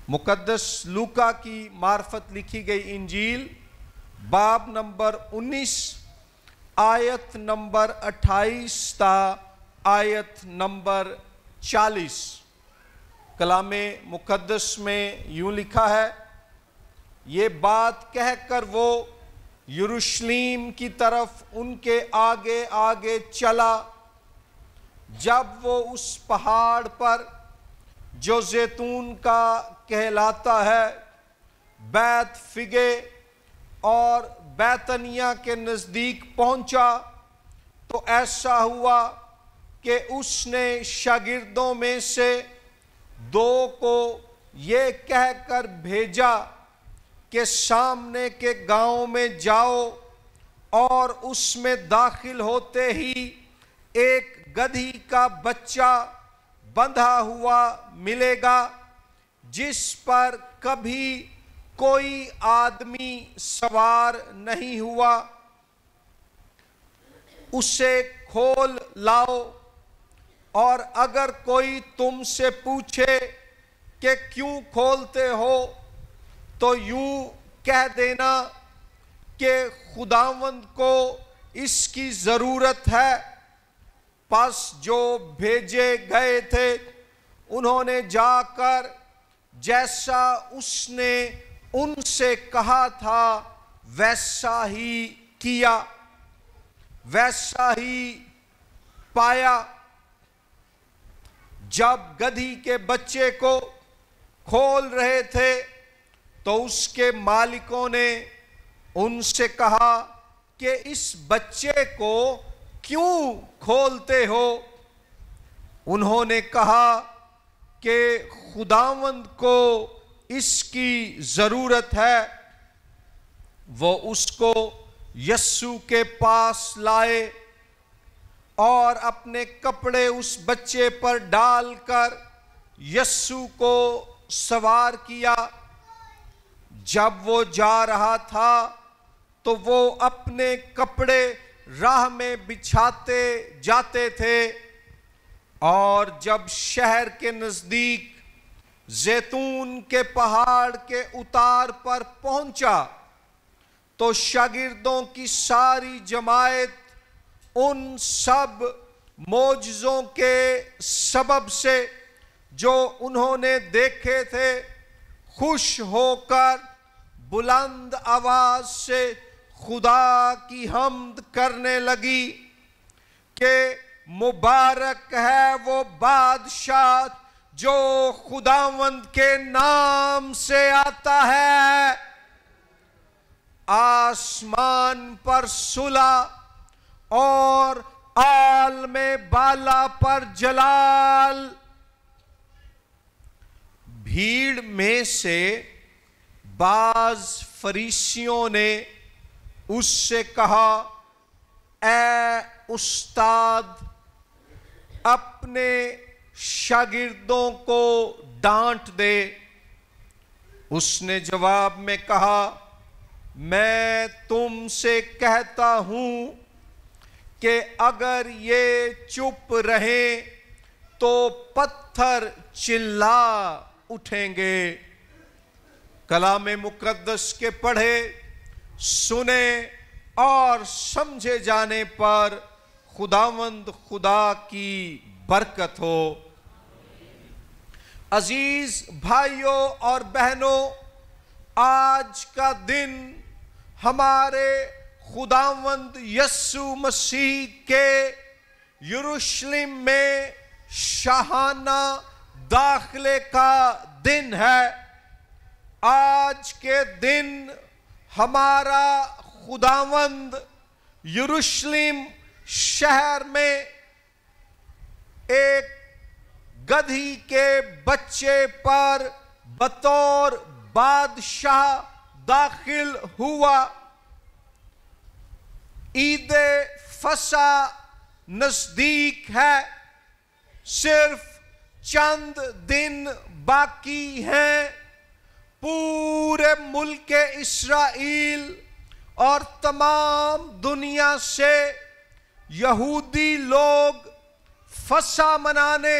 مقدس لوکا کی معرفت لکھی گئی انجیل باب نمبر 19 آیت نمبر 28 تا آیت نمبر 40۔ کلام مقدس میں یوں لکھا ہے، یہ بات کہہ کر وہ یروشلیم کی طرف ان کے آگے آگے چلا۔ جب وہ اس پہاڑ پر جو زیتون کا کہلاتا ہے بیت فگے اور بیتنیہ کے نزدیک پہنچا تو ایسا ہوا کہ اس نے شاگردوں میں سے 2 کو یہ کہہ کر بھیجا کہ سامنے کے گاؤں میں جاؤ اور اس میں داخل ہوتے ہی ایک گدھی کا بچہ بندھا ہوا ملے گا جس پر کبھی کوئی آدمی سوار نہیں ہوا، اسے کھول لاؤ، اور اگر کوئی تم سے پوچھے کہ کیوں کھولتے ہو تو یوں کہہ دینا کہ خداوند کو اس کی ضرورت ہے۔ پس جو بھیجے گئے تھے انہوں نے جا کر جیسا اس نے ان سے کہا تھا ویسا ہی کیا، ویسا ہی پایا۔ جب گدھی کے بچے کو کھول رہے تھے تو اس کے مالکوں نے ان سے کہا کہ اس بچے کو کیوں کھولتے ہو؟ انہوں نے کہا کہ خداوند کو اس کی ضرورت ہے۔ وہ اس کو یسوع کے پاس لائے اور اپنے کپڑے اس بچے پر ڈال کر یسوع کو سوار کیا۔ جب وہ جا رہا تھا تو وہ اپنے کپڑے راہ میں بچھاتے جاتے تھے، اور جب شہر کے نزدیک زیتون کے پہاڑ کے اتار پر پہنچا تو شاگردوں کی ساری جماعت ان سب معجزوں کے سبب سے جو انہوں نے دیکھے تھے خوش ہو کر بلند آواز سے خدا کی حمد کرنے لگی کہ مبارک ہے وہ بادشاہ جو خداوند کے نام سے آتا ہے، آسمان پر صلح اور عالم بالا پر جلال۔ بھیڑ میں سے بعض فریسیوں نے اس سے کہا، اے استاد، اپنے شاگردوں کو ڈانٹ دے۔ اس نے جواب میں کہا، میں تم سے کہتا ہوں کہ اگر یہ چپ رہیں تو پتھر چلا اٹھیں گے۔ کلام مقدس کے پڑھے، سنے اور سمجھے جانے پر خداوند خدا کی برکت ہو۔ عزیز بھائیوں اور بہنوں، آج کا دن ہمارے خداوند یسوع مسیح کے یروشلم میں شاہانہ داخلے کا دن ہے۔ آج کے دن ہمارا خداوند یروشلم شہر میں ایک گدھی کے بچے پر بطور بادشاہ داخل ہوا۔ عید فصح نزدیک ہے، صرف چند دن باقی ہیں۔ پورے ملک اسرائیل اور تمام دنیا سے یہودی لوگ فصح منانے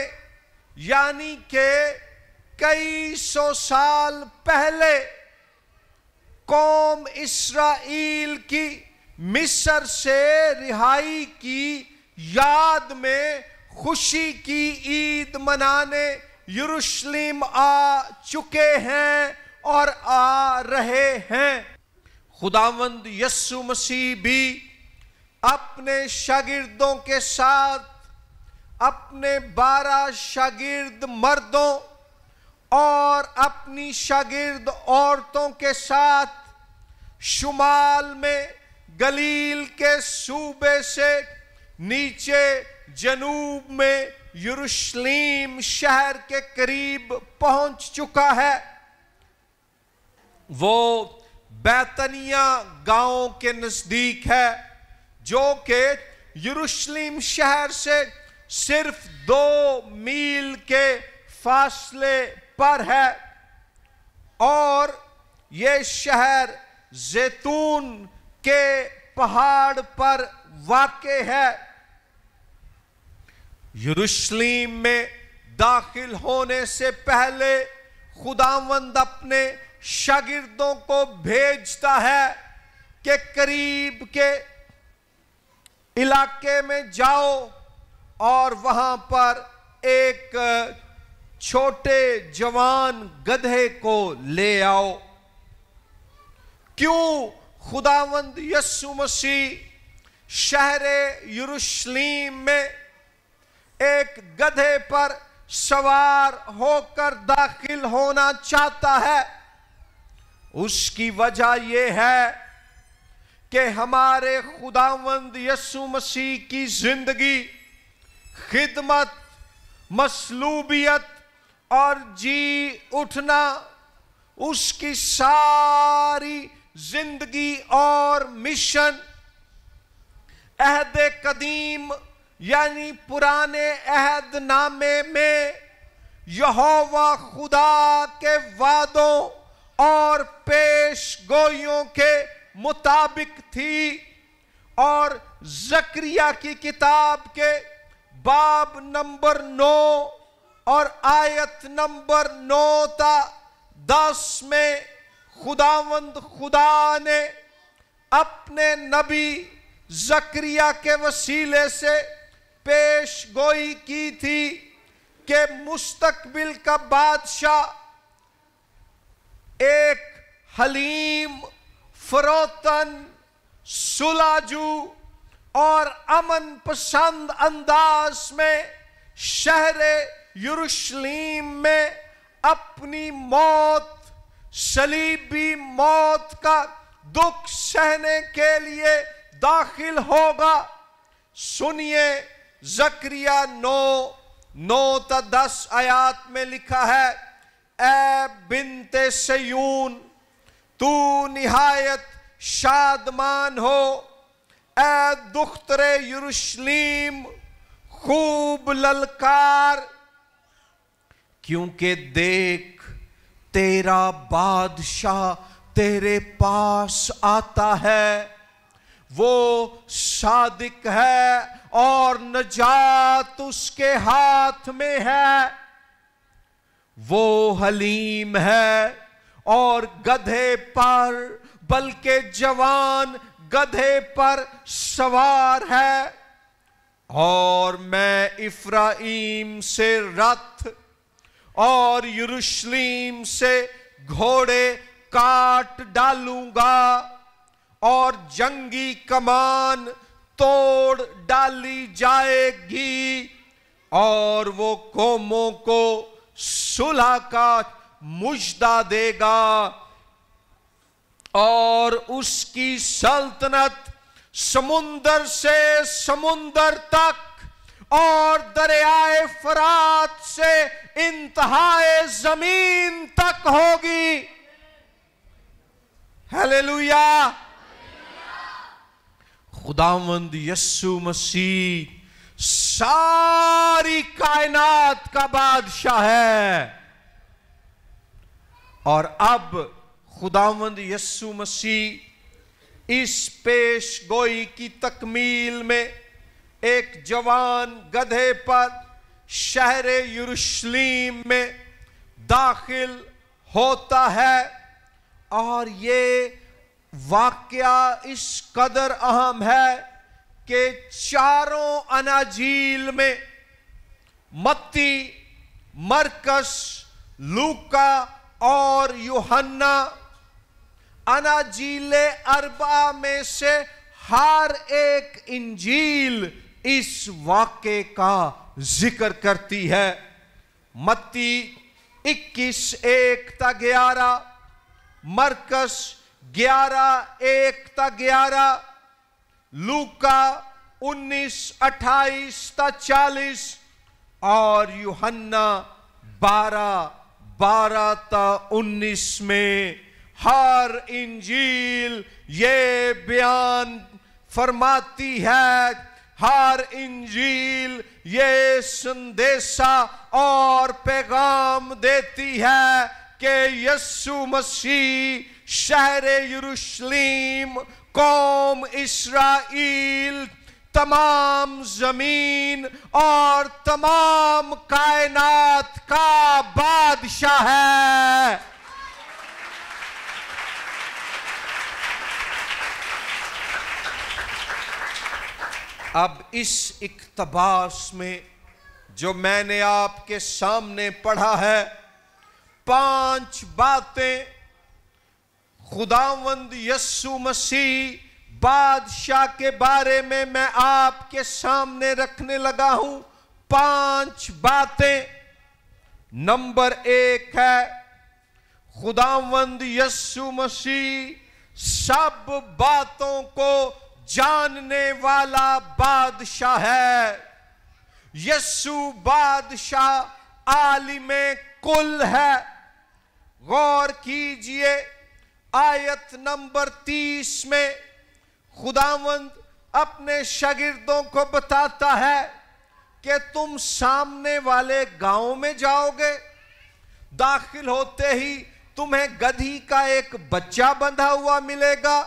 یعنی کہ کئی سو سال پہلے قوم اسرائیل کی مصر سے رہائی کی یاد میں خوشی کی عید منانے یروشلم آ چکے ہیں اور آ رہے ہیں۔ خداوند یسوع مسیح بھی اپنے شاگردوں کے ساتھ، اپنے 12 شاگرد مردوں اور اپنی شاگرد عورتوں کے ساتھ شمال میں گلیل کے صوبے سے نیچے جنوب میں یروشلم شہر کے قریب پہنچ چکا ہے۔ وہ بیتنیہ گاؤں کے نزدیک ہے، جو کہ یروشلم شہر سے صرف 2 میل کے فاصلے پر ہے، اور یہ شہر زیتون کے پہاڑ پر واقع ہے۔ یروشلم میں داخل ہونے سے پہلے خداوند اپنے شاگردوں کو بھیجتا ہے کہ قریب کے علاقے میں جاؤ اور وہاں پر ایک چھوٹے جوان گدھے کو لے آؤ۔ کیوں خداوند یسوع مسیح شہر یروشلم میں ایک گدھے پر سوار ہو کر داخل ہونا چاہتا ہے؟ اس کی وجہ یہ ہے کہ ہمارے خداوند یسوع مسیح کی زندگی، خدمت، مصلوبیت اور جی اٹھنا، اس کی ساری زندگی اور مشن عہد قدیم یعنی پرانے عہد نامے میں یہوہ خدا کے وعدوں اور پیش گوئیوں کے مطابق تھی، اور زکریا کی کتاب کے باب نمبر 9 اور آیت نمبر 9 تا 10 میں خداوند خدا نے اپنے نبی زکریا کے وسیلے سے پیش گوئی کی تھی کہ مستقبل کا بادشاہ ایک حلیم، فروتن، سلاجو اور امن پسند انداز میں شہر یروشلم میں اپنی موت، صلیبی موت کا دکھ سہنے کے لیے داخل ہوگا۔ سنیے، زکریا 9 تا 10 آیات میں لکھا ہے، اے بنت سیون، تو نہایت شادمان ہو، اے دختر یروشلم خوب للکار، کیونکہ دیکھ تیرا بادشاہ تیرے پاس آتا ہے، وہ صادق ہے اور نجات اس کے ہاتھ میں ہے، وہ حلیم ہے اور گدھے پر، بلکہ جوان گدھے پر سوار ہے، اور میں افرائیم سے رتھ اور یروشلم سے گھوڑے کاٹ ڈالوں گا، اور جنگی کمان توڑ ڈالی جائے گی، اور وہ قوموں کو صلح کا مژدہ دے گا، اور اس کی سلطنت سمندر سے سمندر تک اور دریائے فرات سے انتہائے زمین تک ہوگی۔ ہیلیلویا! خداوند یسوع مسیح ساری کائنات کا بادشاہ ہے، اور اب خداوند یسوع مسیح اس پیش گوئی کی تکمیل میں ایک جوان گدھے پر شہر یروشلم میں داخل ہوتا ہے، اور یہ واقعہ اس قدر اہم ہے کہ چاروں اناجیل میں، متی، مرکس، لوکا اور یوحنا، اناجیل اربعہ میں سے ہر ایک انجیل اس واقعے کا ذکر کرتی ہے۔ متی 21:1-11، مرکس 11:1-11، لوکا 19:28-40 اور یوحنا 12:12-19 میں ہر انجیل یہ بیان فرماتی ہے، ہر انجیل یہ سندیسہ اور پیغام دیتی ہے کہ یسوع مسیح شہر یروشلم، قوم اسرائیل، تمام زمین اور تمام کائنات کا بادشاہ ہے۔ اب اس اقتباس میں جو میں نے آپ کے سامنے پڑھا ہے، 5 باتیں خداوند یسوع مسیح بادشاہ کے بارے میں آپ کے سامنے رکھنے لگا ہوں۔ 5 باتیں۔ نمبر 1 ہے، خداوند یسوع مسیح سب باتوں کو جاننے والا بادشاہ ہے۔ یسوع بادشاہ عالم کل ہے۔ غور کیجئے، آیت نمبر 30 میں خداوند اپنے شاگردوں کو بتاتا ہے کہ تم سامنے والے گاؤں میں جاؤ گے، داخل ہوتے ہی تمہیں گدھی کا ایک بچہ بندھا ہوا ملے گا،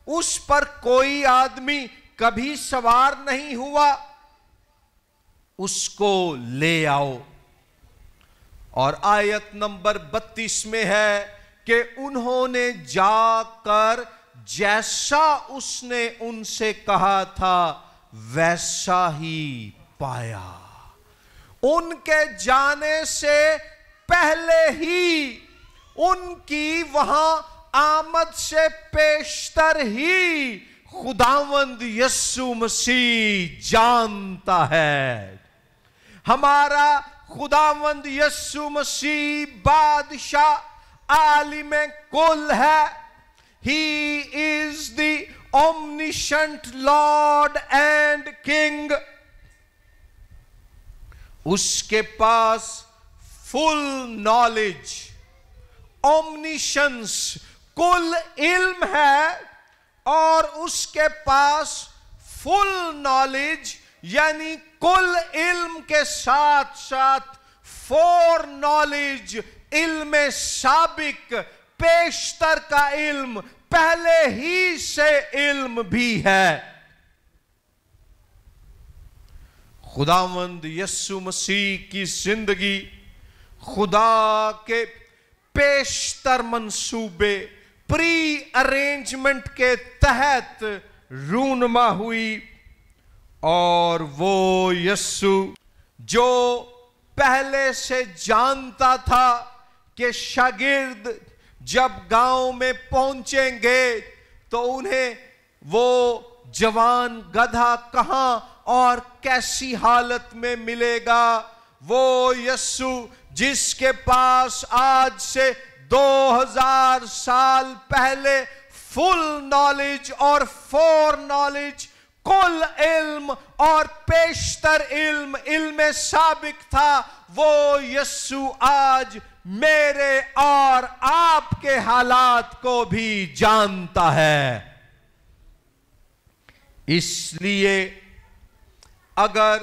اس پر کوئی آدمی کبھی سوار نہیں ہوا، اس کو لے آؤ۔ اور آیت نمبر 32 میں ہے کہ انہوں نے جا کر جیسا اس نے ان سے کہا تھا ویسا ہی پایا۔ ان کے جانے سے پہلے ہی، ان کی وہاں آمد سے پیشتر ہی خداوند یسوع مسیح جانتا ہے۔ ہمارا خداوند یسوع مسیح بادشاہ عالم کل ہے۔ He is the omniscient Lord and King۔ اس کے پاس full knowledge، omniscience، کل علم ہے، اور اس کے پاس فل نالج یعنی کل علم کے ساتھ ساتھ فور نالج، علم سابق، پیشتر کا علم، پہلے ہی سے علم بھی ہے۔ خداوند یسوع مسیح کی زندگی خدا کے پیشتر منصوبے، پری ارینجمنٹ کے تحت رونما ہوئی، اور وہ یسوع جو پہلے سے جانتا تھا کہ شاگرد جب گاؤں میں پہنچیں گے تو انہیں وہ جوان گدھا کہاں اور کیسی حالت میں ملے گا، وہ یسوع جس کے پاس آج سے 2000 سال پہلے فل نالج اور فور نالج، کل علم اور پیشتر علم، علم سابق تھا، وہ یسوع آج میرے اور آپ کے حالات کو بھی جانتا ہے۔ اس لیے اگر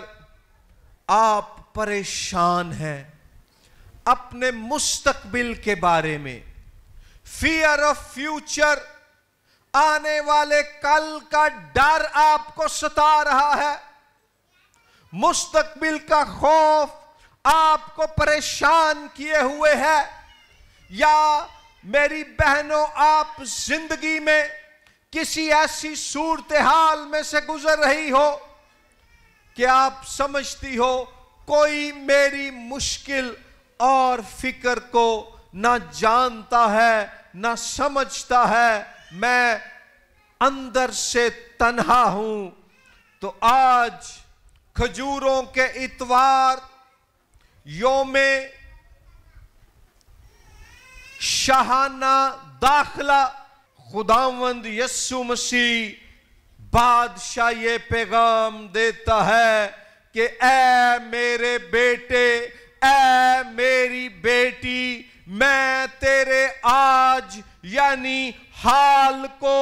آپ پریشان ہیں اپنے مستقبل کے بارے میں، فیئر آف فیوچر، آنے والے کل کا ڈر آپ کو ستا رہا ہے، مستقبل کا خوف آپ کو پریشان کیے ہوئے ہے، یا میری بہنوں آپ زندگی میں کسی ایسی صورتحال میں سے گزر رہی ہو کہ آپ سمجھتی ہو کوئی میری مشکل اور فکر کو نہ جانتا ہے نہ سمجھتا ہے، میں اندر سے تنہا ہوں، تو آج کھجوروں کے اتوار یوم شاہانہ داخلہ خداوند یسوع مسیح بادشاہ یہ پیغام دیتا ہے کہ اے میرے بیٹے، اے میری بیٹی، میں تیرے آج یعنی حال کو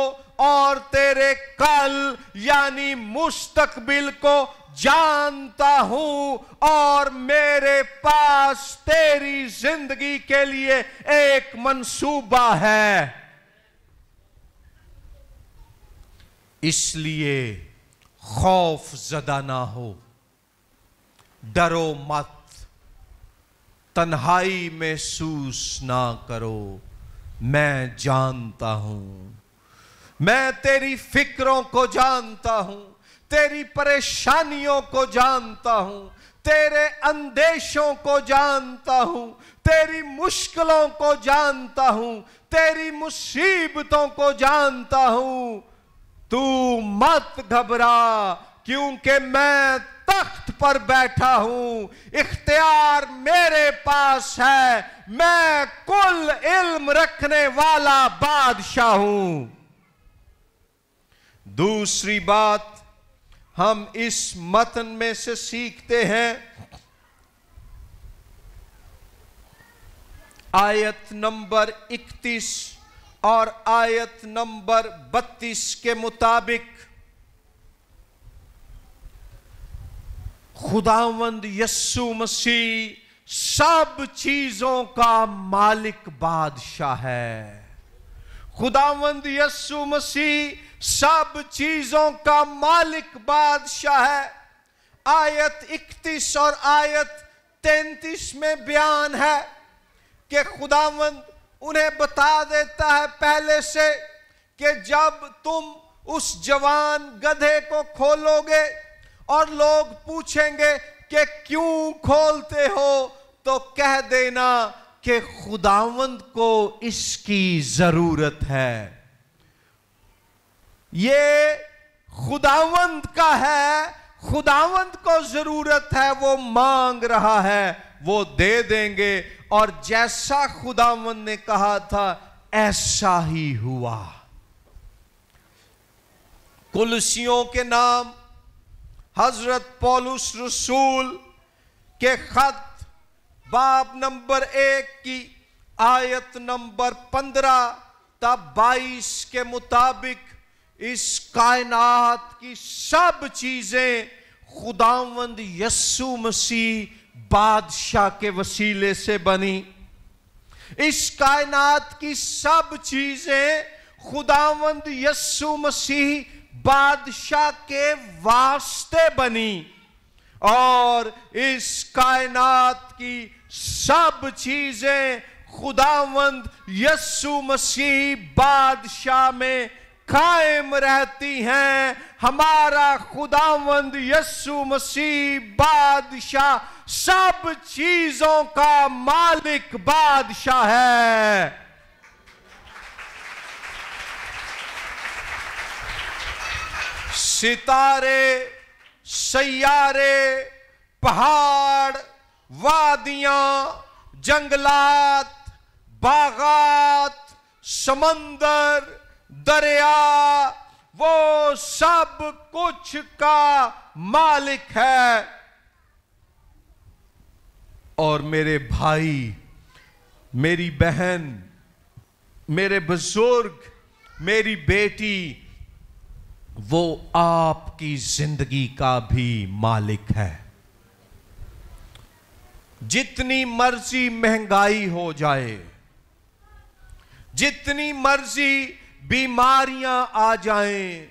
اور تیرے کل یعنی مستقبل کو جانتا ہوں، اور میرے پاس تیری زندگی کے لیے ایک منصوبہ ہے۔ اس لیے خوف زدہ نہ ہو، ڈرو مت، تنہائی محسوس نہ کرو، میں جانتا ہوں، میں تیری فکروں کو جانتا ہوں، تیری پریشانیوں کو جانتا ہوں، تیرے اندیشوں کو جانتا ہوں، تیری مشکلوں کو جانتا ہوں، تیری مصیبتوں کو جانتا ہوں۔ تو مت گھبرا، کیونکہ میں تخت پر بیٹھا ہوں، اختیار میرے پاس ہے، میں کل علم رکھنے والا بادشاہ ہوں۔ دوسری بات ہم اس متن میں سے سیکھتے ہیں، آیت نمبر 31 اور آیت نمبر 32 کے مطابق خداوند یسوع مسیح سب چیزوں کا مالک بادشاہ ہے۔ خداوند یسوع مسیح سب چیزوں کا مالک بادشاہ ہے۔ آیت 31 اور آیت 33 میں بیان ہے کہ خداوند انہیں بتا دیتا ہے پہلے سے کہ جب تم اس جوان گدھے کو کھولو گے اور لوگ پوچھیں گے کہ کیوں کھولتے ہو، تو کہہ دینا کہ خداوند کو اس کی ضرورت ہے۔ یہ خداوند کا ہے، خداوند کو ضرورت ہے، وہ مانگ رہا ہے، وہ دے دیں گے، اور جیسا خداوند نے کہا تھا ایسا ہی ہوا۔ کولوسیوں کے نام حضرت پولس رسول کے خط باب نمبر 1 کی آیت نمبر 15 تا 22 کے مطابق اس کائنات کی سب چیزیں خداوند یسوع مسیح بادشاہ کے وسیلے سے بنی۔ اس کائنات کی سب چیزیں خداوند یسوع مسیح بادشاہ کے واسطے بنی، اور اس کائنات کی سب چیزیں خداوند یسوع مسیح بادشاہ میں قائم رہتی ہیں۔ ہمارا خداوند یسوع مسیح بادشاہ سب چیزوں کا مالک بادشاہ ہے۔ ستارے، سیارے، پہاڑ، وادیاں، جنگلات، باغات، سمندر، دریا، وہ سب کچھ کا مالک ہے۔ اور میرے بھائی، میری بہن، میرے بزرگ، میری بیٹی، وہ آپ کی زندگی کا بھی مالک ہے۔ جتنی مرضی مہنگائی ہو جائے، جتنی مرضی بیماریاں آ جائیں،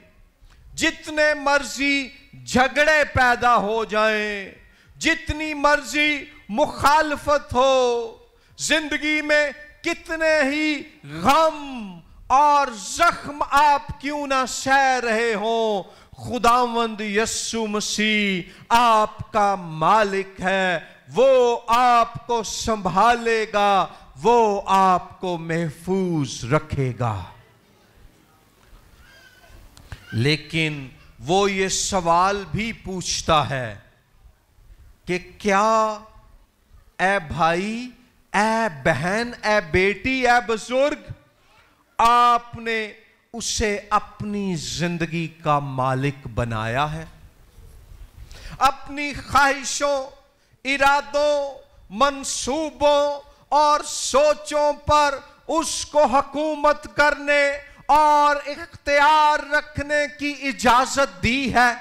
جتنے مرضی جھگڑے پیدا ہو جائیں، جتنی مرضی مخالفت ہو، زندگی میں کتنے ہی غم اور زخم آپ کیوں نہ سہ رہے ہوں، خداوند یسوع مسیح آپ کا مالک ہے، وہ آپ کو سنبھالے گا، وہ آپ کو محفوظ رکھے گا۔ لیکن وہ یہ سوال بھی پوچھتا ہے کہ کیا اے بھائی، اے بہن، اے بیٹی، اے بزرگ، آپ نے اسے اپنی زندگی کا مالک بنایا ہے؟ اپنی خواہشوں، ارادوں، منصوبوں اور سوچوں پر اس کو حکومت کرنے اور اختیار رکھنے کی اجازت دی ہے؟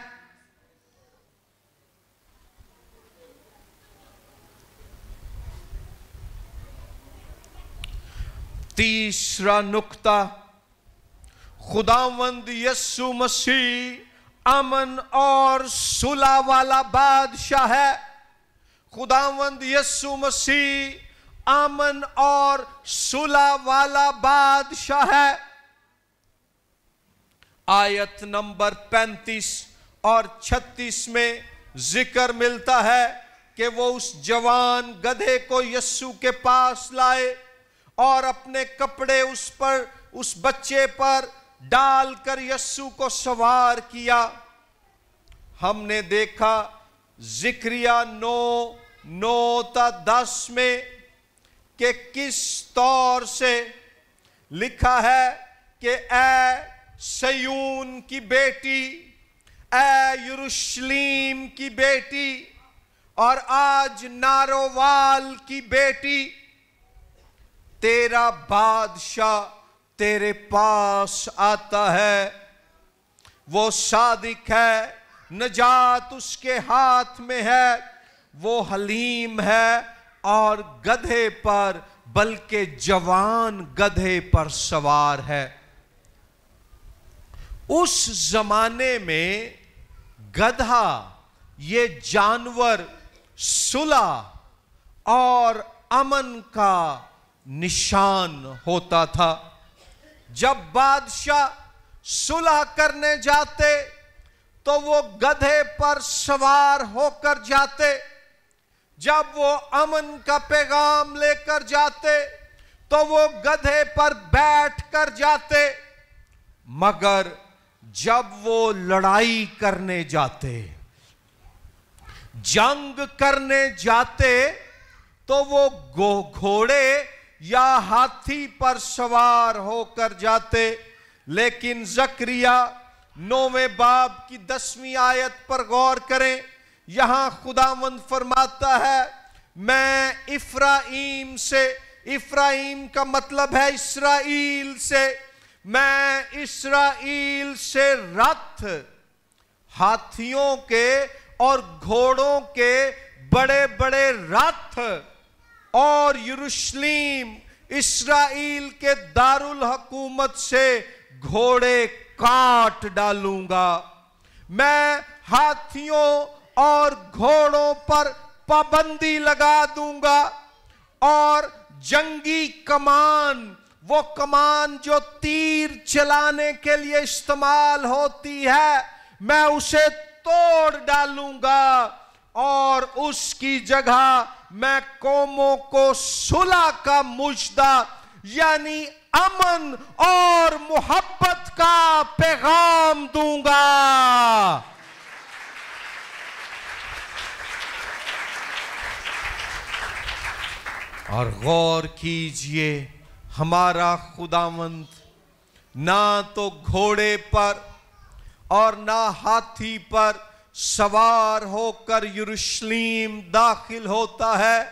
تیسرا نکتہ، خداوند یسوع مسیح امن اور صلح والا بادشاہ ہے۔ خداوند یسوع مسیح امن اور صلح والا بادشاہ ہے۔ آیت نمبر 35 اور 36 میں ذکر ملتا ہے کہ وہ اس جوان گدھے کو یسوع کے پاس لائے اور اپنے کپڑے اس بچے پر ڈال کر یسوع کو سوار کیا۔ ہم نے دیکھا زکریا 9:10 میں کہ کس طور سے لکھا ہے کہ اے سیون کی بیٹی، اے یروشلیم کی بیٹی اور آج نارووال کی بیٹی، تیرا بادشاہ تیرے پاس آتا ہے، وہ صادق ہے، نجات اس کے ہاتھ میں ہے، وہ حلیم ہے اور گدھے پر، بلکہ جوان گدھے پر سوار ہے۔ اس زمانے میں گدھا یہ جانور صلح اور امن کا نشان ہوتا تھا۔ جب بادشاہ صلح کرنے جاتے تو وہ گدھے پر سوار ہو کر جاتے، جب وہ امن کا پیغام لے کر جاتے تو وہ گدھے پر بیٹھ کر جاتے، مگر جب وہ لڑائی کرنے جاتے، جنگ کرنے جاتے تو وہ گھوڑے یا ہاتھی پر سوار ہو کر جاتے۔ لیکن زکریا 9 باب کی 10 آیت پر غور کریں، یہاں خداوند فرماتا ہے میں افرائیم سے، افرائیم کا مطلب ہے اسرائیل سے، میں اسرائیل سے رتھ، ہاتھیوں کے اور گھوڑوں کے بڑے بڑے رتھ، اور یروشلیم اسرائیل کے دارالحکومت سے گھوڑے کاٹ ڈالوں گا۔ میں ہاتھیوں اور گھوڑوں پر پابندی لگا دوں گا، اور جنگی کمان، وہ کمان جو تیر چلانے کے لیے استعمال ہوتی ہے، میں اسے توڑ ڈالوں گا، اور اس کی جگہ میں قوموں کو صلح کا مژدہ یعنی امن اور محبت کا پیغام دوں گا۔ اور غور کیجئے، ہمارا خداوند نہ تو گھوڑے پر اور نہ ہاتھی پر سوار ہو کر یروشلیم داخل ہوتا ہے،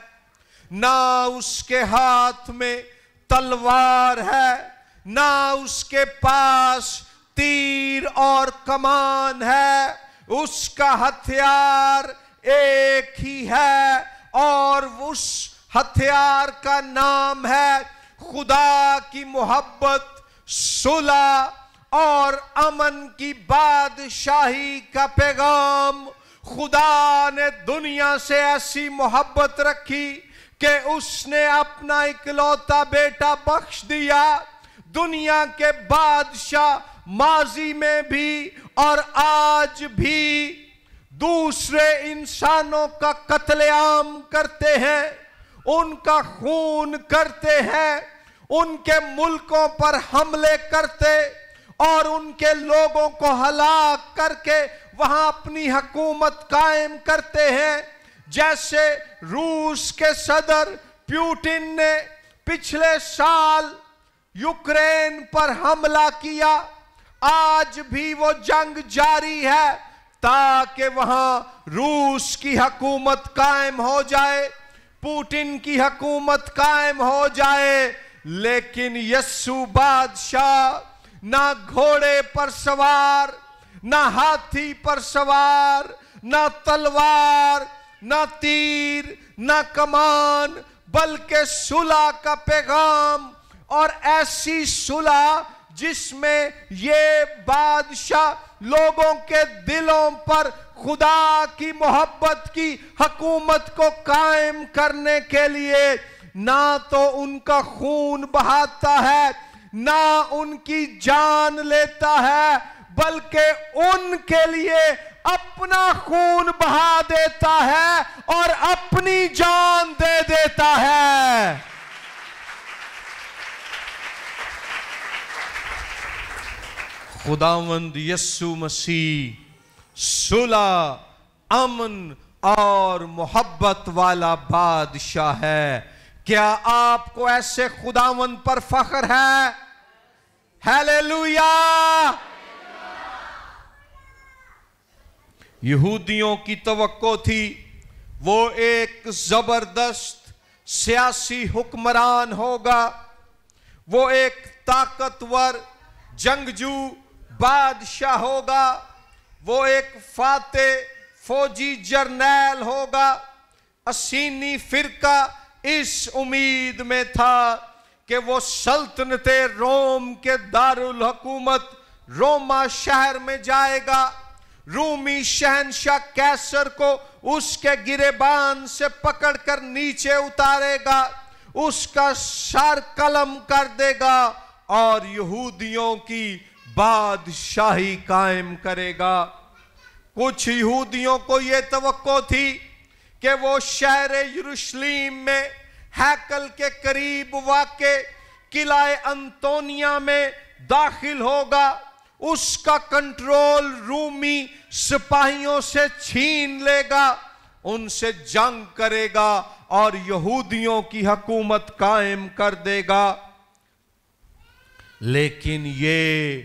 نہ اس کے ہاتھ میں تلوار ہے، نہ اس کے پاس تیر اور کمان ہے، اس کا ہتھیار ایک ہی ہے، اور اس ہتھیار کا نام ہے خدا کی محبت، صلح اور امن کی بادشاہی کا پیغام۔ خدا نے دنیا سے ایسی محبت رکھی کہ اس نے اپنا اکلوتا بیٹا بخش دیا. دنیا کے بادشاہ ماضی میں بھی اور آج بھی دوسرے انسانوں کا قتل عام کرتے ہیں, ان کا خون کرتے ہیں, ان کے ملکوں پر حملے کرتے اور ان کے لوگوں کو ہلاک کر کے وہاں اپنی حکومت قائم کرتے ہیں. جیسے روس کے صدر پیوٹن نے پچھلے سال یوکرین پر حملہ کیا, آج بھی وہ جنگ جاری ہے تاکہ وہاں روس کی حکومت قائم ہو جائے, پوٹن کی حکومت قائم ہو جائے. لیکن یسوع بادشاہ نہ گھوڑے پر سوار, نہ ہاتھی پر سوار, نہ تلوار, نہ تیر, نہ کمان, بلکہ صلح کا پیغام, اور ایسی صلح جس میں یہ بادشاہ لوگوں کے دلوں پر خدا کی محبت کی حکومت کو قائم کرنے کے لیے نہ تو ان کا خون بہاتا ہے, نہ ان کی جان لیتا ہے, بلکہ ان کے لیے اپنا خون بہا دیتا ہے اور اپنی جان دے دیتا ہے. خداوند یسوع مسیح صلح, امن اور محبت والا بادشاہ ہے. کیا آپ کو ایسے خداوند پر فخر ہے؟ ہیلیلویا! یہودیوں کی توقع تھی وہ ایک زبردست سیاسی حکمران ہوگا, وہ ایک طاقتور جنگجو بادشاہ ہوگا, وہ ایک فاتح فوجی جرنیل ہوگا. اسینی فرقہ اس امید میں تھا کہ وہ سلطنت روم کے دارالحکومت روما شہر میں جائے گا, رومی شہنشاہ کیسر کو اس کے گریبان سے پکڑ کر نیچے اتارے گا, اس کا سر قلم کر دے گا اور یہودیوں کی بادشاہی قائم کرے گا. کچھ یہودیوں کو یہ توقع تھی کہ وہ شہر یروشلیم میں ہیکل کے قریب واقع قلعہ انطونیہ میں داخل ہوگا, اس کا کنٹرول رومی سپاہیوں سے چھین لے گا, ان سے جنگ کرے گا اور یہودیوں کی حکومت قائم کر دے گا. لیکن یہ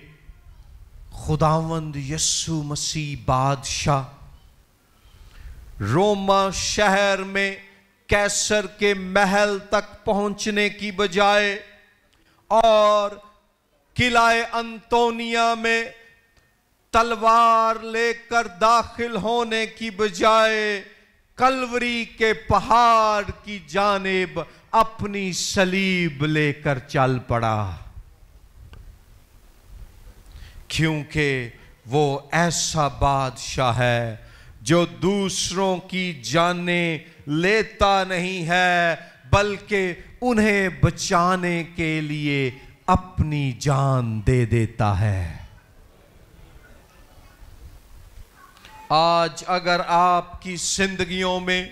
خداوند یسوع مسیح بادشاہ روما شہر میں کیسر کے محل تک پہنچنے کی بجائے اور قلعہ انطونیہ میں تلوار لے کر داخل ہونے کی بجائے کلوری کے پہاڑ کی جانب اپنی صلیب لے کر چل پڑا, کیونکہ وہ ایسا بادشاہ ہے جو دوسروں کی جانیں لیتا نہیں ہے بلکہ انہیں بچانے کے لیے اپنی جان دے دیتا ہے. آج اگر آپ کی زندگیوں میں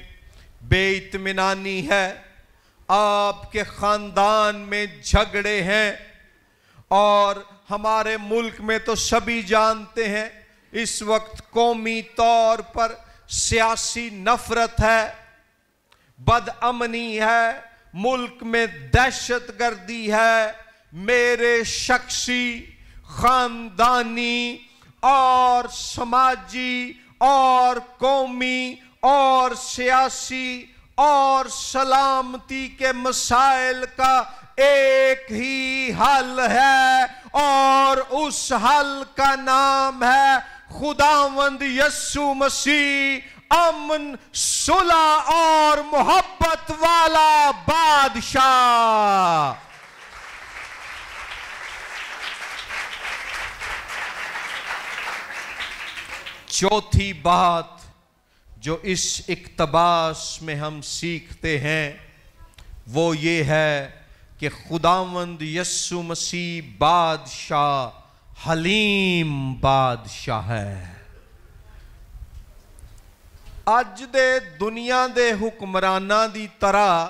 بے اطمینانی ہے, آپ کے خاندان میں جھگڑے ہیں, اور ہمارے ملک میں تو سبھی جانتے ہیں اس وقت قومی طور پر سیاسی نفرت ہے, بد امنی ہے, ملک میں دہشت گردی ہے, میرے شخصی, خاندانی اور سماجی اور قومی اور سیاسی اور سلامتی کے مسائل کا ایک ہی حل ہے, اور اس حل کا نام ہے خداوند یسوع مسیح, امن, صلح اور محبت والا بادشاہ. چوتھی بات جو اس اقتباس میں ہم سیکھتے ہیں وہ یہ ہے کہ خداوند یسوع مسیح بادشاہ حلیم بادشاہ ہے۔ اج دے دنیا دے حکمراناں دی طرح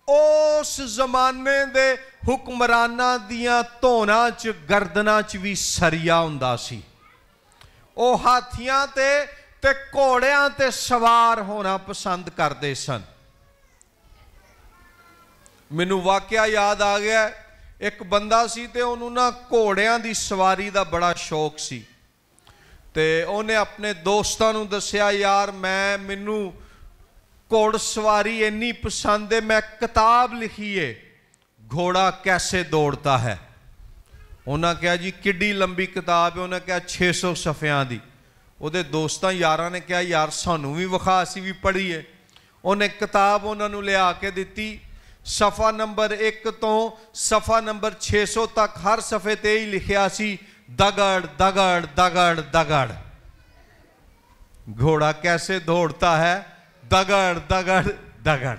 اس زمانے دے حکمراناں دیاں تونا چ گردنا چ بھی سریا ہوندا سی۔ او ہاتھیاں تے گھوڑیاں تے سوار ہونا پسند کردے سن۔ مینوں واقعہ یاد آ گیا، ایک بندہ سی تے انہوں نا گھوڑیاں دی سواری دا بڑا شوق سی، تے انہیں اپنے دوستاں نوں دسیا یار مینوں گھوڑ سواری اتنی پسند ہے، میں کتاب لکھی ہے گھوڑا کیسے دوڑتا ہے۔ انہاں کہا جی کڈی لمبی کتاب ہے، انہاں کہا 600 صفحیاں دی۔ وہ دے دوستاں یاراں نے کہا یار سانوں بھی وکھا، اسی بھی پڑھی ہے۔ انہیں کتاب انہاں نوں لے آ کے دتی، صفحہ نمبر 1 تو صفحہ نمبر 600 تک ہر صفحے تے ہی لکھیا سی دگڑ دگڑ دگڑ دگڑ۔ گھوڑا کیسے دوڑتا ہے؟ دگڑ دگڑ دگڑ۔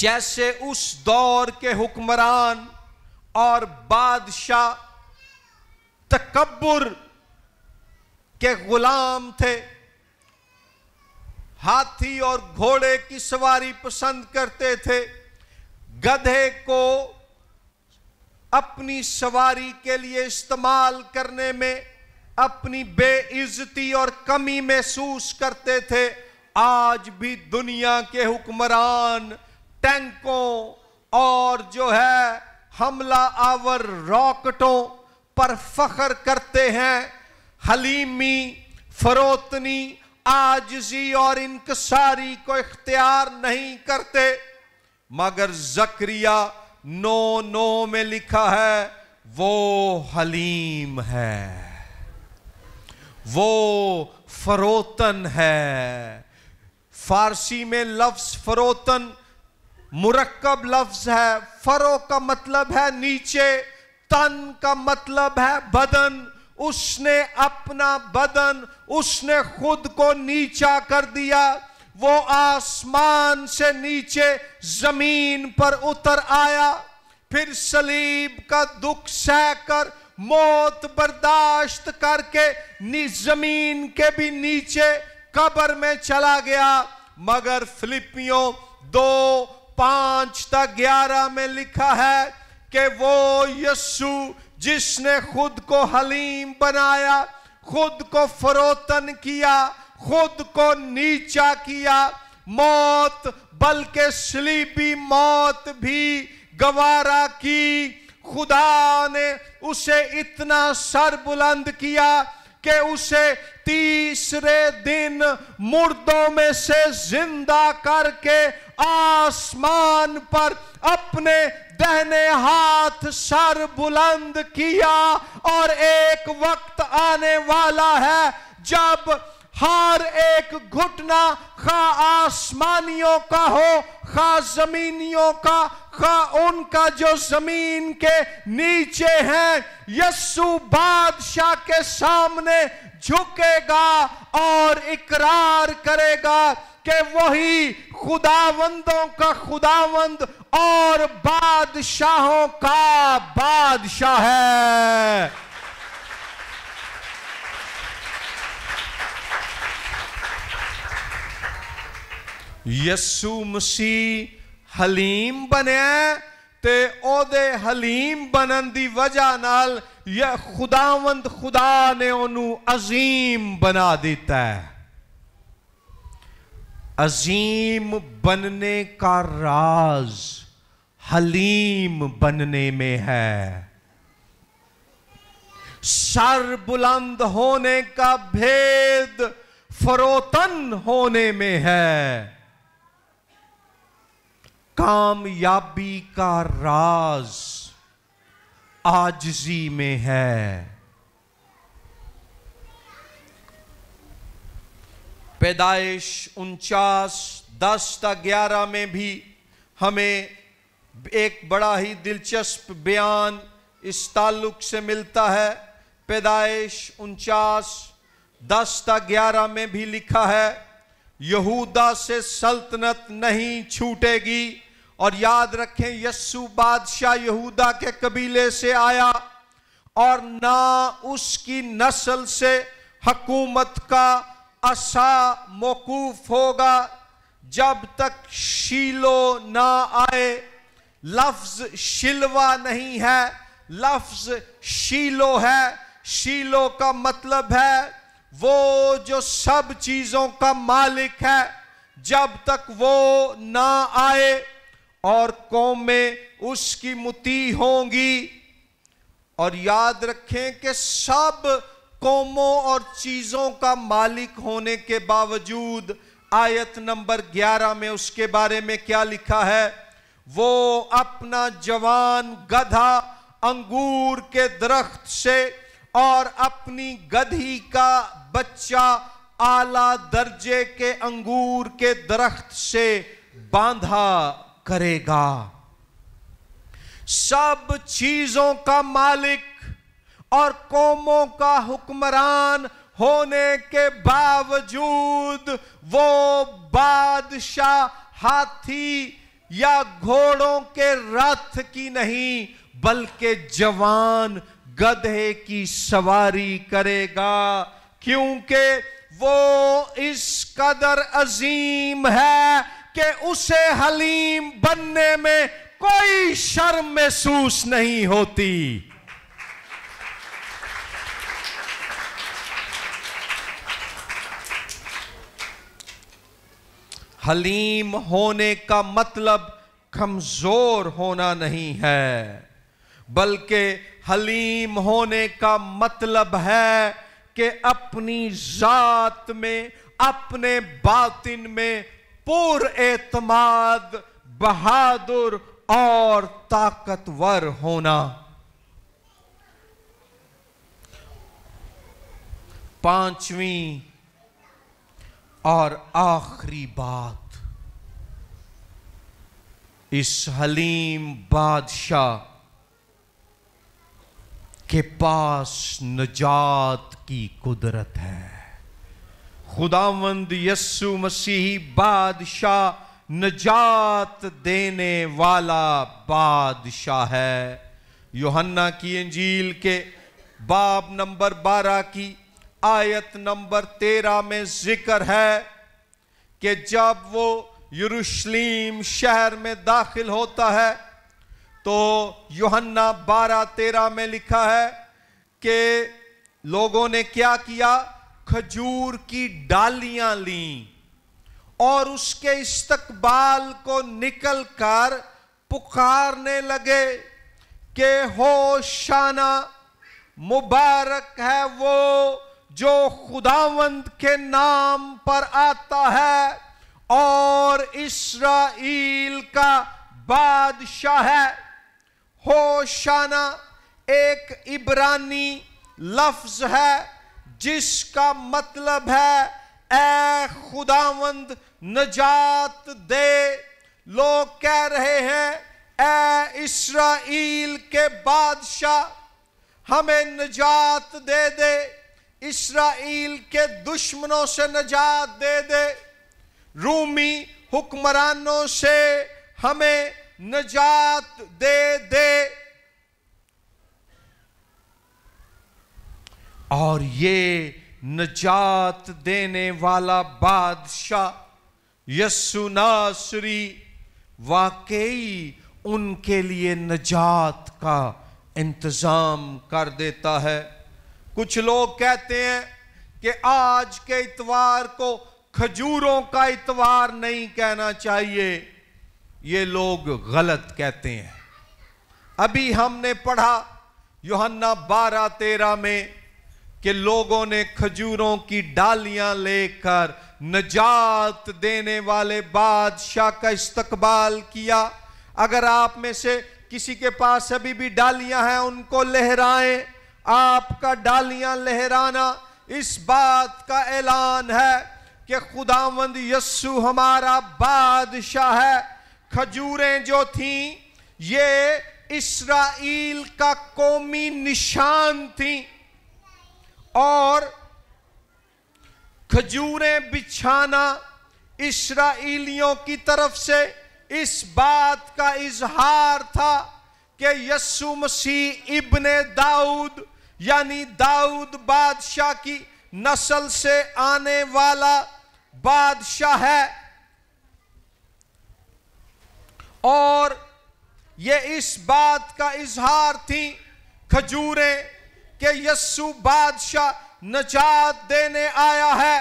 جیسے اس دور کے حکمران اور بادشاہ تکبر کے غلام تھے، ہاتھی اور گھوڑے کی سواری پسند کرتے تھے، گدھے کو اپنی سواری کے لیے استعمال کرنے میں اپنی بے عزتی اور کمی محسوس کرتے تھے۔ آج بھی دنیا کے حکمران ٹینکوں اور جو ہے حملہ آور راکٹوں پر فخر کرتے ہیں، حلیمی، فروتنی، عاجزی اور انکساری کو اختیار نہیں کرتے، مگر زکریا 9:9 میں لکھا ہے وہ حلیم ہے، وہ فروتن ہے۔ فارسی میں لفظ فروتن مرکب لفظ ہے۔ فرو کا مطلب ہے نیچے، تن کا مطلب ہے بدن۔ اس نے اپنا بدن، اس نے خود کو نیچا کر دیا، وہ آسمان سے نیچے زمین پر اتر آیا، پھر صلیب کا دکھ سہ کر موت برداشت کر کے زمین کے بھی نیچے قبر میں چلا گیا۔ مگر فلپیوں 2:5-11 میں لکھا ہے کہ وہ یسوع جس نے خود کو حلیم بنایا، خود کو فروتن کیا، خود کو نیچا کیا، موت بلکہ صلیبی موت بھی گوارا کی، خدا نے اسے اتنا سر بلند کیا کہ اسے 3 دن مردوں میں سے زندہ کر کے آسمان پر اپنے دہنے ہاتھ سر بلند کیا۔ اور ایک وقت آنے والا ہے جب ہر ایک گھٹنا، خواہ آسمانیوں کا ہو، خواہ زمینیوں کا، خواہ ان کا جو زمین کے نیچے ہیں، یسوع بادشاہ کے سامنے جھکے گا اور اقرار کرے گا کہ وہی خداوندوں کا خداوند اور بادشاہوں کا بادشاہ ہے۔ یسوع مسیح حلیم بنیا تے او دے حلیم بنن دی وجہ نال یا خداوند خدا نے انہوں عظیم بنا دیتا ہے۔ عظیم بننے کا راز حلیم بننے میں ہے، سر بلند ہونے کا بھید فروتن ہونے میں ہے، کامیابی کا راز عاجزی میں ہے۔ پیدائش 49:10-11 میں بھی ہمیں ایک بڑا ہی دلچسپ بیان اس تعلق سے ملتا ہے۔ پیدائش 49 10:11 میں بھی لکھا ہے یہودا سے سلطنت نہیں چھوٹے گی. اور یاد رکھیں یسوع بادشاہ یہودا کے قبیلے سے آیا اور نہ اس کی نسل سے حکومت کا عصا موقوف ہوگا جب تک شیلو نہ آئے. لفظ شلوہ نہیں ہے، لفظ شیلو ہے. شیلو کا مطلب ہے وہ جو سب چیزوں کا مالک ہے. جب تک وہ نہ آئے اور قومیں اس کی مطیع ہوں گی. اور یاد رکھیں کہ سب قوموں اور چیزوں کا مالک ہونے کے باوجود آیت نمبر 11 میں اس کے بارے میں کیا لکھا ہے؟ وہ اپنا جوان گدھا انگور کے درخت سے اور اپنی گدھی کا بچہ اعلیٰ درجے کے انگور کے درخت سے باندھا کرے گا. سب چیزوں کا مالک اور قوموں کا حکمران ہونے کے باوجود وہ بادشاہ ہاتھی یا گھوڑوں کے رتھ کی نہیں بلکہ جوان گدھے کی سواری کرے گا، کیونکہ وہ اس قدر عظیم ہے کہ اسے حلیم بننے میں کوئی شرم محسوس نہیں ہوتی. حلیم ہونے کا مطلب کمزور ہونا نہیں ہے، بلکہ حلیم ہونے کا مطلب ہے کہ اپنی ذات میں، اپنے باطن میں پر اعتماد، بہادر اور طاقتور ہونا. 5ویں اور آخری بات، اس حلیم بادشاہ کے پاس نجات کی قدرت ہے. خداوند یسوع مسیح بادشاہ نجات دینے والا بادشاہ ہے. یوحنا کی انجیل کے باب نمبر 12 کی آیت نمبر 13 میں ذکر ہے کہ جب وہ یروشلیم شہر میں داخل ہوتا ہے تو یوحنا 12:13 میں لکھا ہے کہ لوگوں نے کیا کیا؟ کھجور کی ڈالیاں لیں اور اس کے استقبال کو نکل کر پکارنے لگے کہ ہوشانا، مبارک ہے وہ جو خداوند کے نام پر آتا ہے اور اسرائیل کا بادشاہ ہے. ہوشانا ایک عبرانی لفظ ہے جس کا مطلب ہے اے خداوند نجات دے. لوگ کہہ رہے ہیں اے اسرائیل کے بادشاہ ہمیں نجات دے دے، اسرائیل کے دشمنوں سے نجات دے دے، رومی حکمرانوں سے ہمیں نجات دے دے. اور یہ نجات دینے والا بادشاہ یسوع ناصری واقعی ان کے لیے نجات کا انتظام کر دیتا ہے. کچھ لوگ کہتے ہیں کہ آج کے اتوار کو کھجوروں کا اتوار نہیں کہنا چاہیے. یہ لوگ غلط کہتے ہیں. ابھی ہم نے پڑھا یوحنا 12:13 میں کہ لوگوں نے کھجوروں کی ڈالیاں لے کر نجات دینے والے بادشاہ کا استقبال کیا. اگر آپ میں سے کسی کے پاس ابھی بھی ڈالیاں ہیں ان کو لہرائیں. آپ کا ڈالیاں لہرانا اس بات کا اعلان ہے کہ خداوند یسوع ہمارا بادشاہ ہے. کھجوریں جو تھیں یہ اسرائیل کا قومی نشان تھیں اور کھجوریں بچھانا اسرائیلیوں کی طرف سے اس بات کا اظہار تھا کہ یسوع مسیح ابن داؤد یعنی داؤد بادشاہ کی نسل سے آنے والا بادشاہ ہے، اور یہ اس بات کا اظہار تھی کھجوریں کہ یسوع بادشاہ نجات دینے آیا ہے۔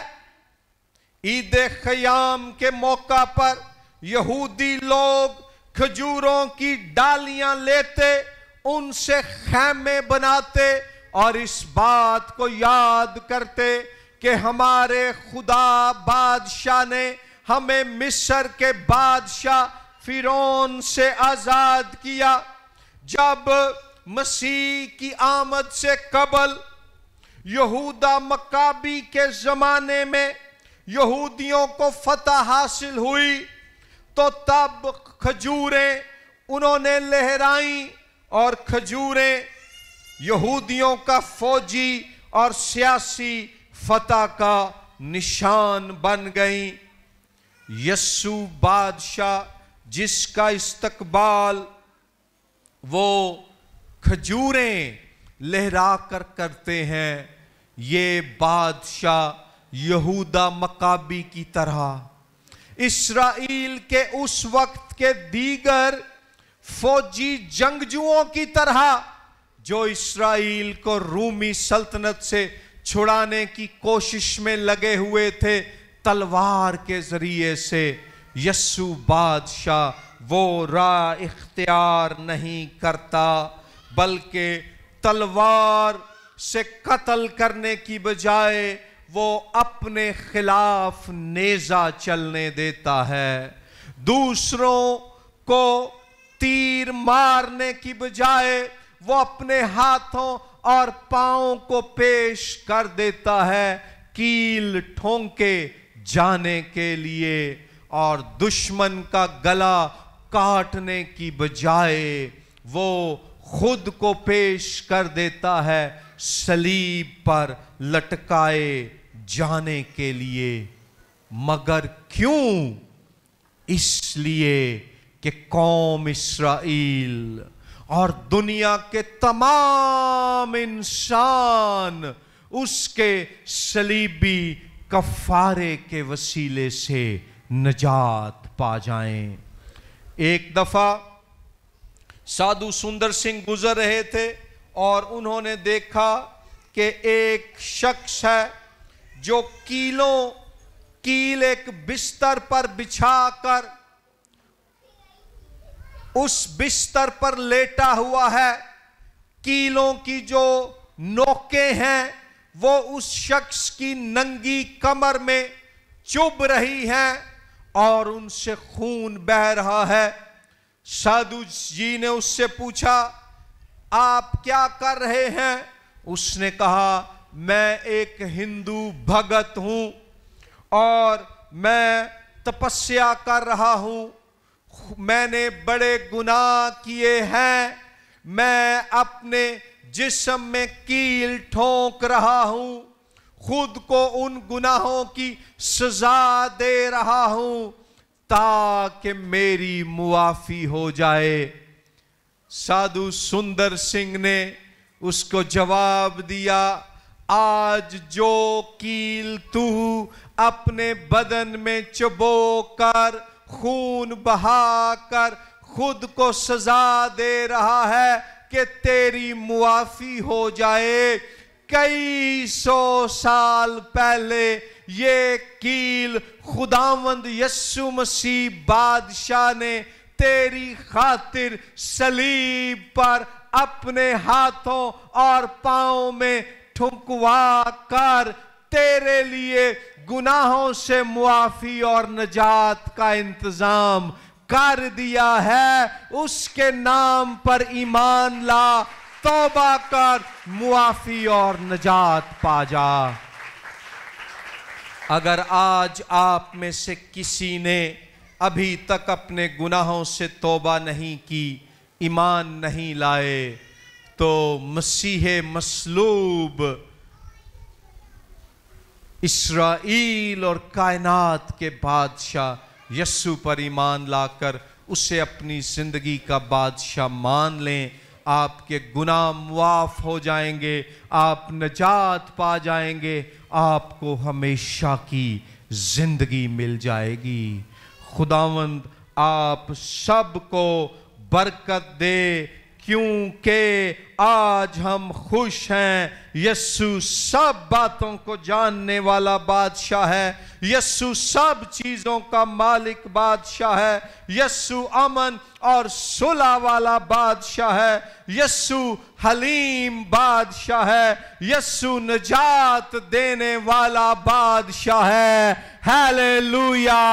عید خیام کے موقع پر یہودی لوگ کھجوروں کی ڈالیاں لیتے، ان سے خیمے بناتے اور اس بات کو یاد کرتے کہ ہمارے خدا بادشاہ نے ہمیں مصر کے بادشاہ فرعون سے آزاد کیا۔ جب مسیح کی آمد سے قبل یہودا مکابی کے زمانے میں یہودیوں کو فتح حاصل ہوئی تو تب کھجوریں انہوں نے لہرائیں، اور کھجوریں یہودیوں کا فوجی اور سیاسی فتح کا نشان بن گئیں۔ یسوع بادشاہ جس کا استقبال وہ کھجوریں لہرا کر کرتے ہیں، یہ بادشاہ یہودا مکابی کی طرح اسرائیل کے اس وقت کے دیگر فوجی جنگجوؤں کی طرح جو اسرائیل کو رومی سلطنت سے چھڑانے کی کوشش میں لگے ہوئے تھے، تلوار کے ذریعے سے یسوع بادشاہ وہ راہ اختیار نہیں کرتا، بلکہ تلوار سے قتل کرنے کی بجائے وہ اپنے خلاف نیزہ چلنے دیتا ہے۔ دوسروں کو تیر مارنے کی بجائے وہ اپنے ہاتھوں اور پاؤں کو پیش کر دیتا ہے کیل ٹھونکے جانے کے لیے، اور دشمن کا گلا کاٹنے کی بجائے وہ خود کو پیش کر دیتا ہے صلیب پر لٹکائے جانے کے لیے۔ مگر کیوں؟ اس لیے کہ قوم اسرائیل اور دنیا کے تمام انسان اس کے صلیبی کفارے کے وسیلے سے نجات پا جائیں۔ ایک دفعہ سادھو سندر سنگھ گزر رہے تھے اور انہوں نے دیکھا کہ ایک شخص ہے جو کیل ایک بستر پر بچھا کر اس بستر پر لیٹا ہوا ہے، کیلوں کی جو نوکیں ہیں وہ اس شخص کی ننگی کمر میں چبھ رہی ہیں اور ان سے خون بہہ رہا ہے۔ سادھو جی نے اس سے پوچھا، آپ کیا کر رہے ہیں؟ اس نے کہا، میں ایک ہندو بھگت ہوں اور میں تپسیا کر رہا ہوں، میں نے بڑے گناہ کیے ہیں، میں اپنے جسم میں کیل ٹھونک رہا ہوں، خود کو ان گناہوں کی سزا دے رہا ہوں تاکہ میری معافی ہو جائے۔ سادھو سندر سنگھ نے اس کو جواب دیا، آج جو کیل تو اپنے بدن میں چبو کر خون بہا کر خود کو سزا دے رہا ہے کہ تیری معافی ہو جائے، کئی سو سال پہلے یہ کیل خداوند یسوع مسیح بادشاہ نے تیری خاطر صلیب پر اپنے ہاتھوں اور پاؤں میں ٹھنکوا کر تیرے لیے گناہوں سے معافی اور نجات کا انتظام کر دیا ہے۔ اس کے نام پر ایمان لا، توبہ کر، معافی اور نجات پا جا۔ اگر آج آپ میں سے کسی نے ابھی تک اپنے گناہوں سے توبہ نہیں کی، ایمان نہیں لائے، تو مسیح مصلوب اسرائیل اور کائنات کے بادشاہ یسوع پر ایمان لا کر اسے اپنی زندگی کا بادشاہ مان لیں، آپ کے گناہ معاف ہو جائیں گے، آپ نجات پا جائیں گے، آپ کو ہمیشہ کی زندگی مل جائے گی۔ خداوند آپ سب کو برکت دے، کیونکہ آج ہم خوش ہیں۔ یسوع سب باتوں کو جاننے والا بادشاہ ہے، یسوع سب چیزوں کا مالک بادشاہ ہے، یسوع امن اور صلح والا بادشاہ ہے، یسوع حلیم بادشاہ ہے، یسوع نجات دینے والا بادشاہ ہے۔ ہیلیلویا!